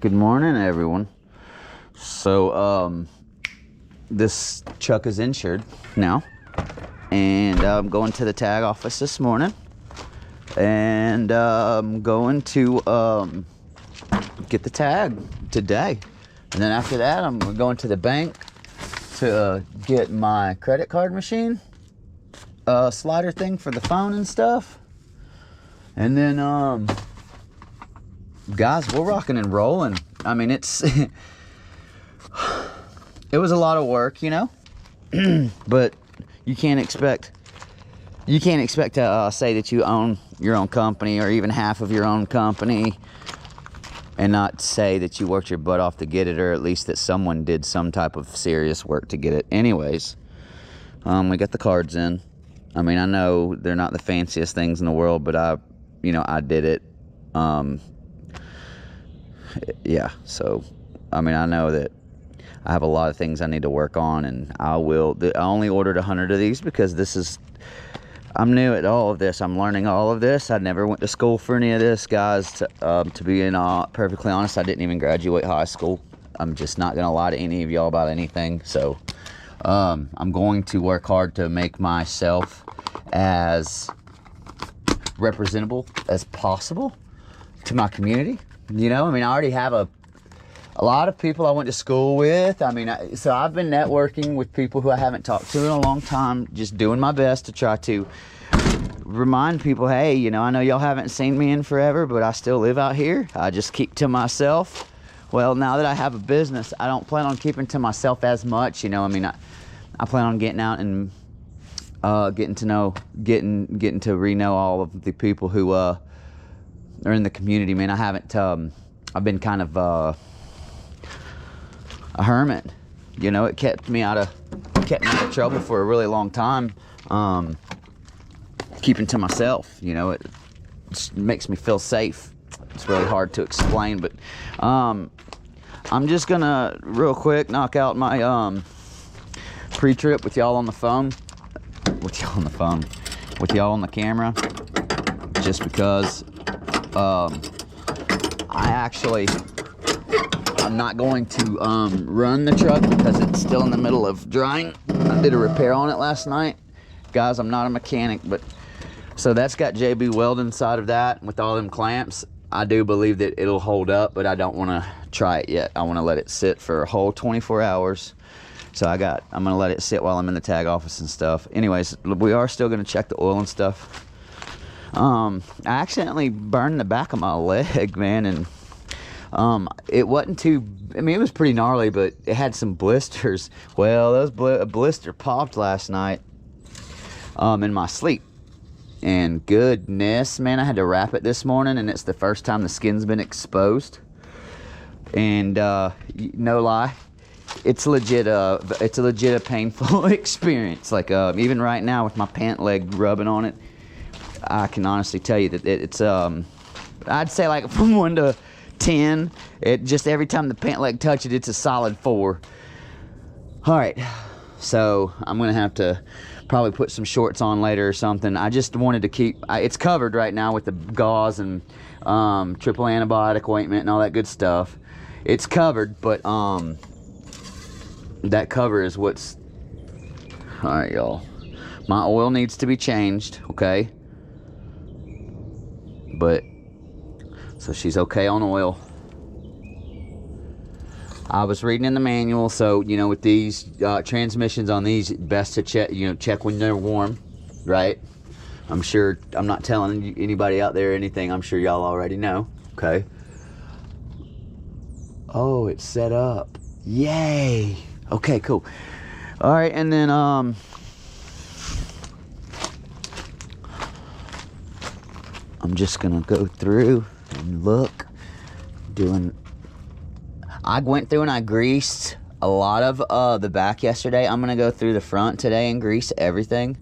Good morning, everyone. So, this truck is insured now, and I'm going to the tag office this morning, and I'm going to get the tag today, and then after that, I'm going to the bank to get my credit card machine slider thing for the phone and stuff, and then guys, we're rocking and rolling. I mean, it's it was a lot of work, you know, but you can't expect to say that you own your own company or even half of your own company and not say that you worked your butt off to get it, or at least that someone did some type of serious work to get it. Anyways, we got the cards in. I mean, I know they're not the fanciest things in the world, but I did it. Yeah, so I mean, I know that I have a lot of things I need to work on, and I only ordered 100 of these because I'm new at all of this. I'm learning all of this. I never went to school for any of this, guys. To be perfectly honest, I didn't even graduate high school. I'm just not gonna lie to any of y'all about anything. So I'm going to work hard to make myself as representable as possible to my community. You know, I mean, I already have a lot of people I went to school with. I mean, so I've been networking with people who I haven't talked to in a long time, just doing my best to try to remind people, hey, you know, I know y'all haven't seen me in forever, but I still live out here. I just keep to myself. Well, now that I have a business, I don't plan on keeping to myself as much. You know, I mean, I plan on getting out and getting to re-know all of the people who are in the community. Man, I've been kind of a hermit. You know, it kept me out of trouble for a really long time. Keeping to myself, you know, it just makes me feel safe. It's really hard to explain, but I'm just gonna real quick knock out my pre-trip with y'all on the phone, with y'all on the camera, just because I'm not going to run the truck because it's still in the middle of drying. I did a repair on it last night. Guys, I'm not a mechanic, but so that's got JB weld inside of that with all them clamps. I do believe that it'll hold up, but I don't want to try it yet. I want to let it sit for a whole 24 hours. So I'm going to let it sit while I'm in the tag office and stuff. Anyways, we are still going to check the oil and stuff. I accidentally burned the back of my leg, man, and it wasn't too, I mean, it was pretty gnarly, but it had some blisters. Well, those blister popped last night in my sleep, and goodness, man, I had to wrap it this morning, and it's the first time the skin's been exposed, and no lie, it's legit a painful experience. Like even right now with my pant leg rubbing on it, I can honestly tell you that it's I'd say like from 1 to 10, it just every time the pant leg touch it, it's a solid 4. All right, so I'm gonna have to probably put some shorts on later or something. I just wanted to keep it's covered right now with the gauze and triple antibiotic ointment and all that good stuff. It's covered, but that cover is what's all right, y'all. My oil needs to be changed, okay? But so she's okay on oil. I was reading in the manual, so you know, with these transmissions on these, best to check when they're warm, right? I'm sure I'm not telling anybody out there anything. I'm sure y'all already know. Okay. Oh, it's set up. Yay. Okay, cool. All right, and then I'm just gonna go through and look, I went through and I greased a lot of the back yesterday. I'm gonna go through the front today and grease everything.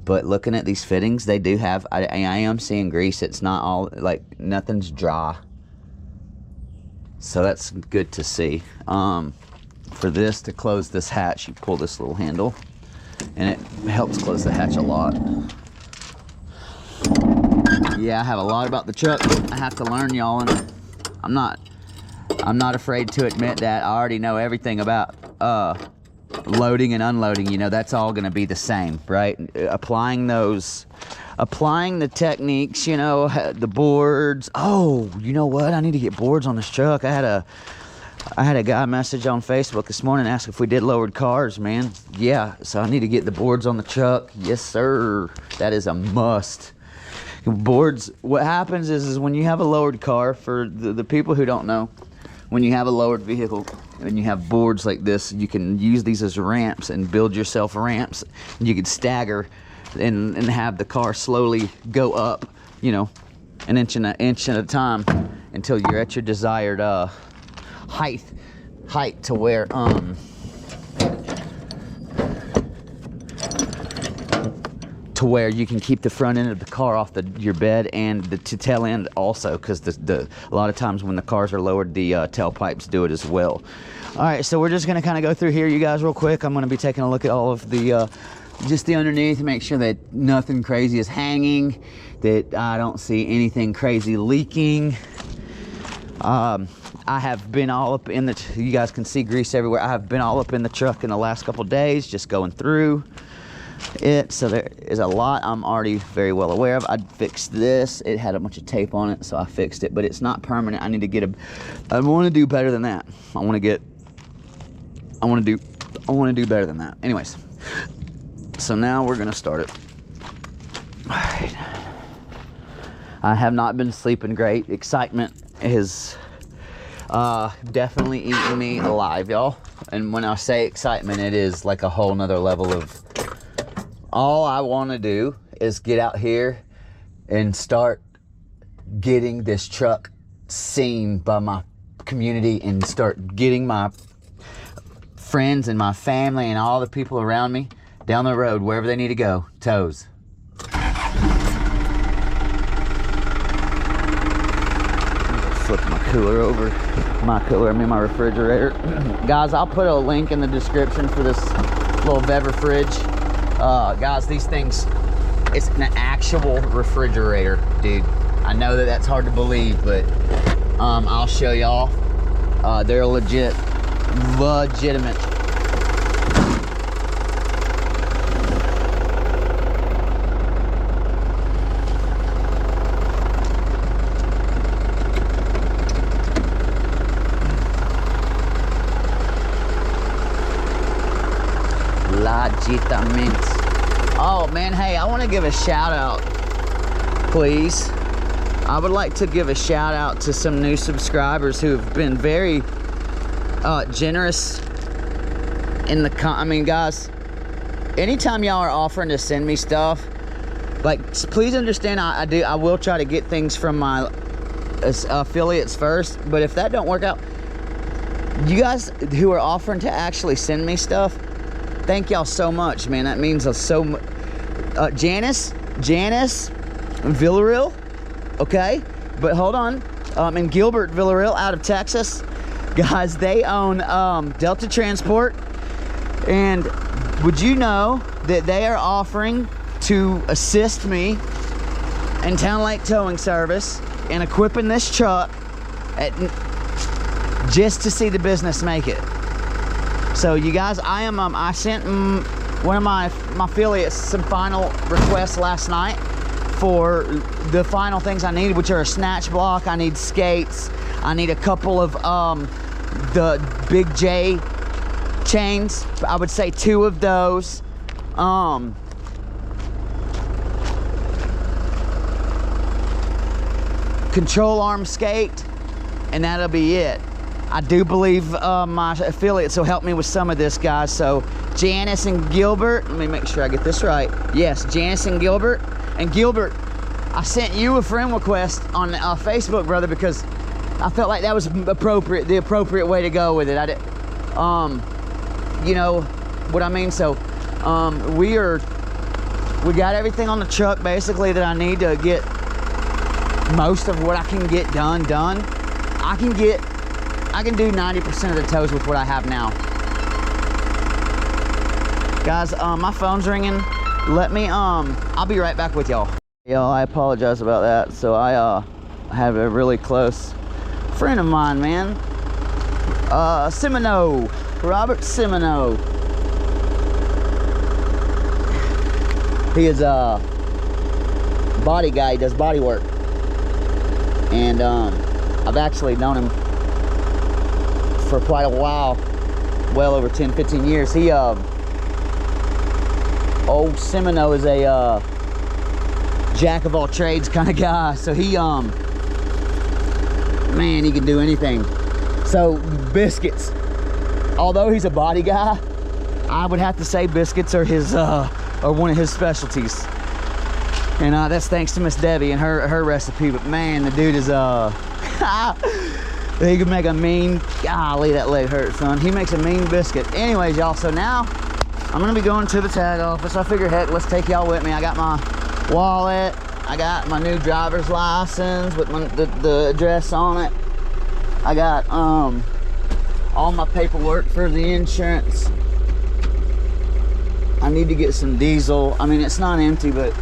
But looking at these fittings, they do have, I am seeing grease. It's not all, like, nothing's dry. So that's good to see. For this, to close this hatch, you pull this little handle, and it helps close the hatch a lot. Yeah, I have a lot about the truck I have to learn, y'all, and I'm not I'm not afraid to admit that. I already know everything about loading and unloading. You know, that's all going to be the same, right? Applying the techniques, you know, the boards. Oh, you know what? I need to get boards on this truck. I had a guy message on Facebook this morning ask if we did lowered cars, man. Yeah, so I need to get the boards on the truck. Yes, sir. That is a must. Boards, what happens is when you have a lowered car, for the people who don't know, when you have a lowered vehicle and you have boards like this, you can use these as ramps and build yourself ramps. You could stagger and have the car slowly go up, you know, an inch at a time until you're at your desired height to where you can keep the front end of the car off your bed and the tail end also, because a lot of times when the cars are lowered, the tailpipes do it as well. All right, so we're just going to kind of go through here, you guys, real quick. I'm going to be taking a look at all of the just the underneath to make sure that nothing crazy is hanging, that I don't see anything crazy leaking. I have been all up in you guys can see grease everywhere. I have been all up in the truck in the last couple days, just going through it. So there is a lot I'm already very well aware of. I fixed this. It had a bunch of tape on it, so I fixed it, but it's not permanent. I need to get I want to do better than that. I want to do better than that. Anyways, so now we're gonna start it. All right. I have not been sleeping great. Excitement is definitely eating me alive, y'all. And when I say excitement, it is like a whole nother level of, all I want to do is get out here and start getting this truck seen by my community and start getting my friends and my family and all the people around me down the road, wherever they need to go. Tows. Flip my cooler over. My refrigerator. Guys, I'll put a link in the description for this little Bever fridge. Guys, these things, it's an actual refrigerator, dude. I know that that's hard to believe, but I'll show y'all. They're legitimate. Oh man, hey, I want to give a shout out, please. I would like to give a shout out to some new subscribers who have been very generous in the I mean, guys, anytime y'all are offering to send me stuff, like, please understand, I will try to get things from my affiliates first, but if that don't work out, you guys who are offering to actually send me stuff, thank y'all so much, man. That means so much. Janice Villarreal, okay? But hold on, and Gilbert Villarreal out of Texas. Guys, they own Delta Transport, and would you know that they are offering to assist me in Town Lake Towing Service and equipping this truck just to see the business make it. So you guys, I sent one of my affiliates some final requests last night for the final things I needed, which are a snatch block. I need skates. I need a couple of the Big J chains. I would say 2 of those. Control arm skate, and that'll be it. I do believe my affiliates will help me with some of this, guys. So Janice and Gilbert, let me make sure I get this right. Yes, Janice and Gilbert. And Gilbert, I sent you a friend request on Facebook, brother, because I felt like that was appropriate, the appropriate way to go with it. I did, you know what I mean? So we got everything on the truck basically that I need to get most of what I can get done. I can do 90% of the tows with what I have now. Guys, my phone's ringing. Let me, I'll be right back with y'all. Y'all, I apologize about that. So I have a really close friend of mine, man. Semino, Robert Semino. He is a body guy. He does body work, and I've actually known him for quite a while, well over 10-15 years. He old Semino is a jack of all trades kind of guy. So he man, he can do anything. So biscuits, although he's a body guy, I would have to say biscuits are his are one of his specialties. And that's thanks to Miss Debbie and her recipe. But man, the dude is he can make a mean, golly, that leg hurt, son. He makes a mean biscuit. Anyways, y'all, so now I'm gonna be going to the tag office. I figure, heck, let's take y'all with me. I got my wallet, I got my new driver's license with the address on it. I got all my paperwork for the insurance. I need to get some diesel. I mean, it's not empty, but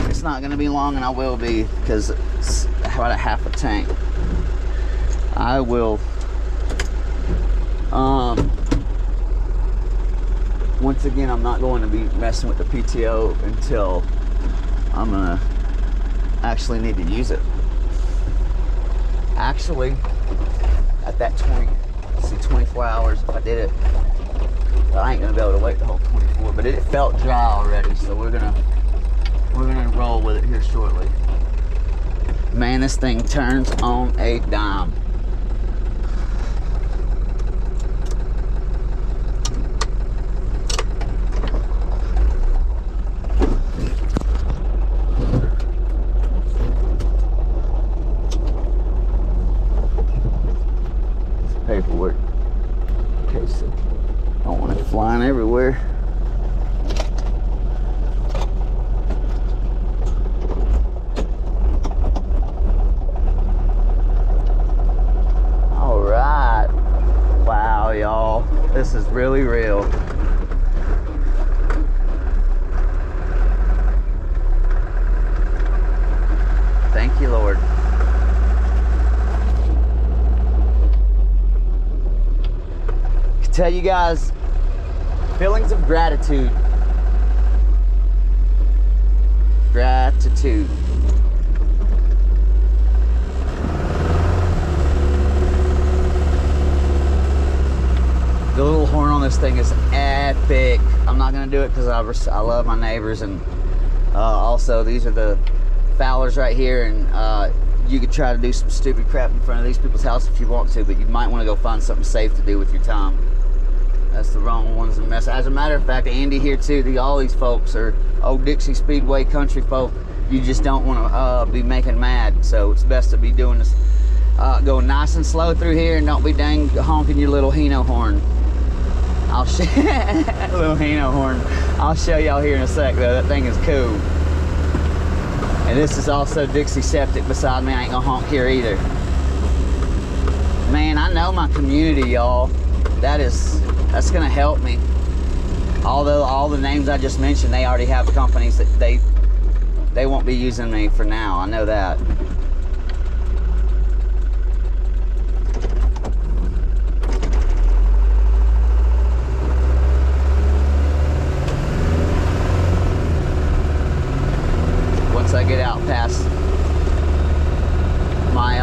it's not gonna be long, and I will be, because it's about a half a tank. I will once again, I'm not going to be messing with the PTO until I'm gonna actually need to use it. Actually, at that 24 hours, if I did it, I ain't gonna be able to wait the whole 24, but it felt dry already, so we're gonna roll with it here shortly. Man, this thing turns on a dime. Paperwork, in case I don't want it flying everywhere. All right, wow, y'all, this is really real. Thank you, Lord. Tell you guys, feelings of gratitude. Gratitude. The little horn on this thing is epic. I'm not gonna do it because I love my neighbors, and also these are the Fowlers right here, and you could try to do some stupid crap in front of these people's house if you want to, but you might want to go find something safe to do with your time. That's the wrong ones to mess. As a matter of fact, Andy here too, all these folks are old Dixie Speedway country folk. You just don't want to be making mad, so it's best to be doing this, going nice and slow through here, and don't be dang honking your little Hino horn. I'll show little Hino horn. I'll show y'all here in a sec though. That thing is cool. And this is also Dixie Septic beside me. I ain't gonna honk here either. Man, I know my community, y'all. That's gonna help me. Although all the names I just mentioned, they already have companies that they won't be using me for now. I know that. Once I get out past my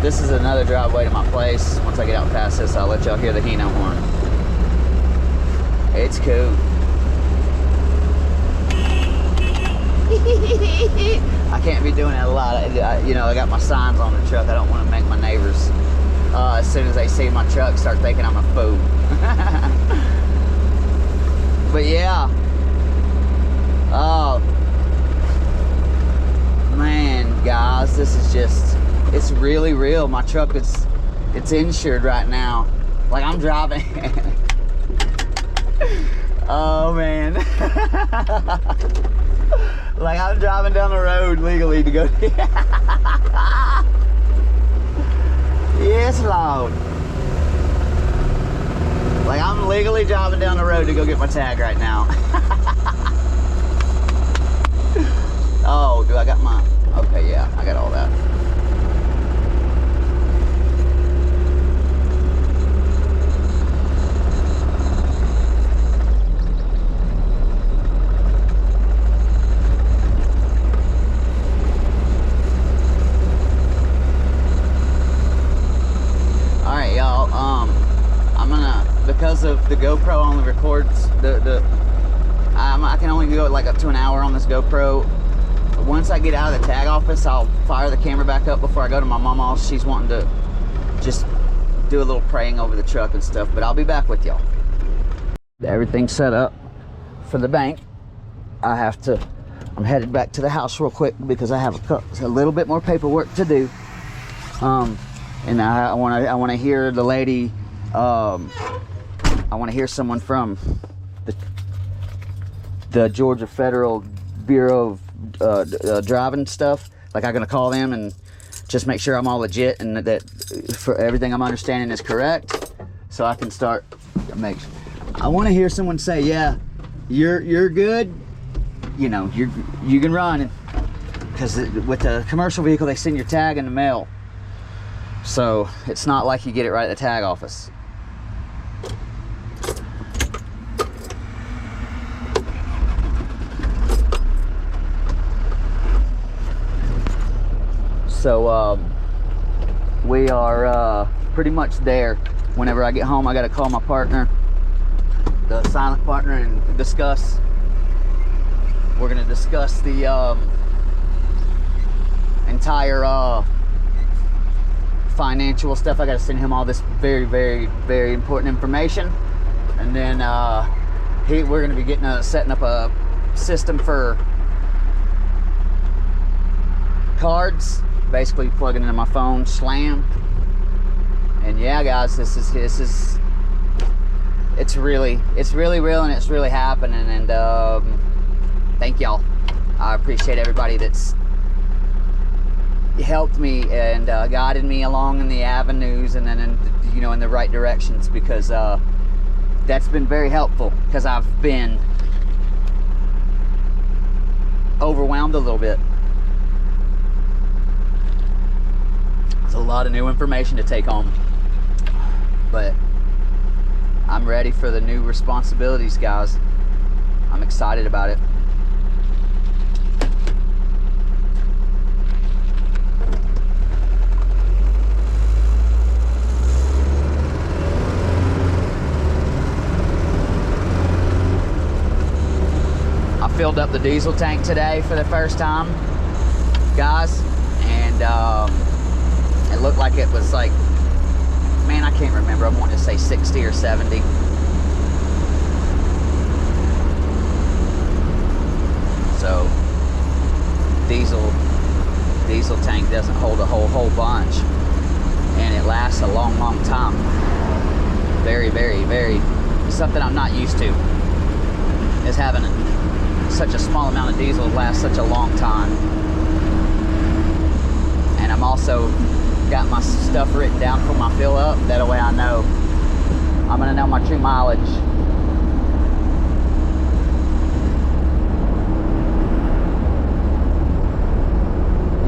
this is another driveway to my place. Once I get out past this, I'll let y'all hear the Hino horn. It's cool. I can't be doing that a lot. You know, I got my signs on the truck. I don't want to make my neighbors, as soon as they see my truck, start thinking I'm a fool. But yeah. Oh, man, guys, this is just, it's really real. My truck it's insured right now. Like, I'm driving. Oh, man. Like, I'm driving down the road legally to go. Yes, Lord. Like, I'm legally driving down the road to go get my tag right now. Oh, do I got my, okay, yeah, I got all that. go like up to an hour on this GoPro. Once I get out of the tag office, I'll fire the camera back up before I go to my mama's. She's wanting to just do a little praying over the truck and stuff, but I'll be back with y'all. Everything's set up for the bank. I'm headed back to the house real quick because I have a little bit more paperwork to do. And I want to hear the lady. I want to hear someone from the Georgia Federal Bureau of Driving stuff. Like, I'm gonna call them and just make sure I'm all legit and that for everything I'm understanding is correct, so I can start. I want to hear someone say, "Yeah, you're good. You know, you can run." Because with the commercial vehicle, they send your tag in the mail, so it's not like you get it right at the tag office. So we are pretty much there. Whenever I get home, I got to call my partner, the silent partner, and discuss. We're going to discuss the entire financial stuff. I got to send him all this very, very, very important information, and then we're going to be setting up a system for cards. Basically plugging into my phone, slam. And yeah, guys, this is it's really real, and it's really happening. And thank y'all. I appreciate everybody that's helped me and guided me along in the avenues, and then in the right directions, because that's been very helpful, because I've been overwhelmed a little bit. A lot of new information to take on, but I'm ready for the new responsibilities, guys. I'm excited about it. I filled up the diesel tank today for the first time, guys, and it looked like it was like, man, I can't remember. I want to say 60 or 70. So diesel tank doesn't hold a whole bunch, and it lasts a long time. Very, very, very, something I'm not used to is having such a small amount of diesel last such a long time. And I'm also got my stuff written down for my fill up. That way I'm gonna know my true mileage.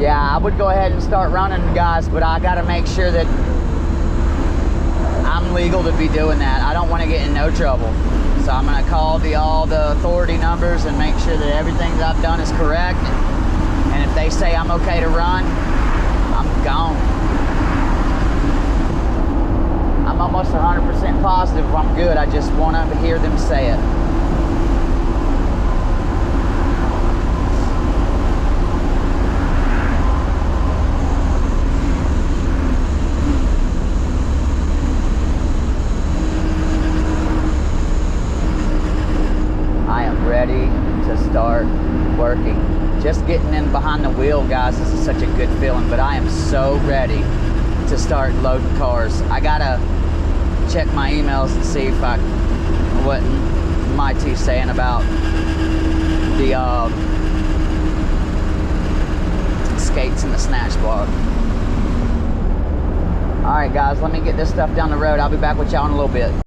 Yeah, I would go ahead and start running, guys, but I gotta make sure that I'm legal to be doing that. I don't want to get in no trouble, so I'm gonna call all the authority numbers and make sure that everything that I've done is correct, and if they say I'm okay to run, I'm gone. I'm almost 100% positive I'm good. I just want to hear them say it. I am ready to start working. Just getting in behind the wheel, guys, this is such a good feeling, but I am so ready to start loading cars. I gotta check my emails and see if what my two saying about the skates and the snatch bar. All right, guys, let me get this stuff down the road. I'll be back with y'all in a little bit.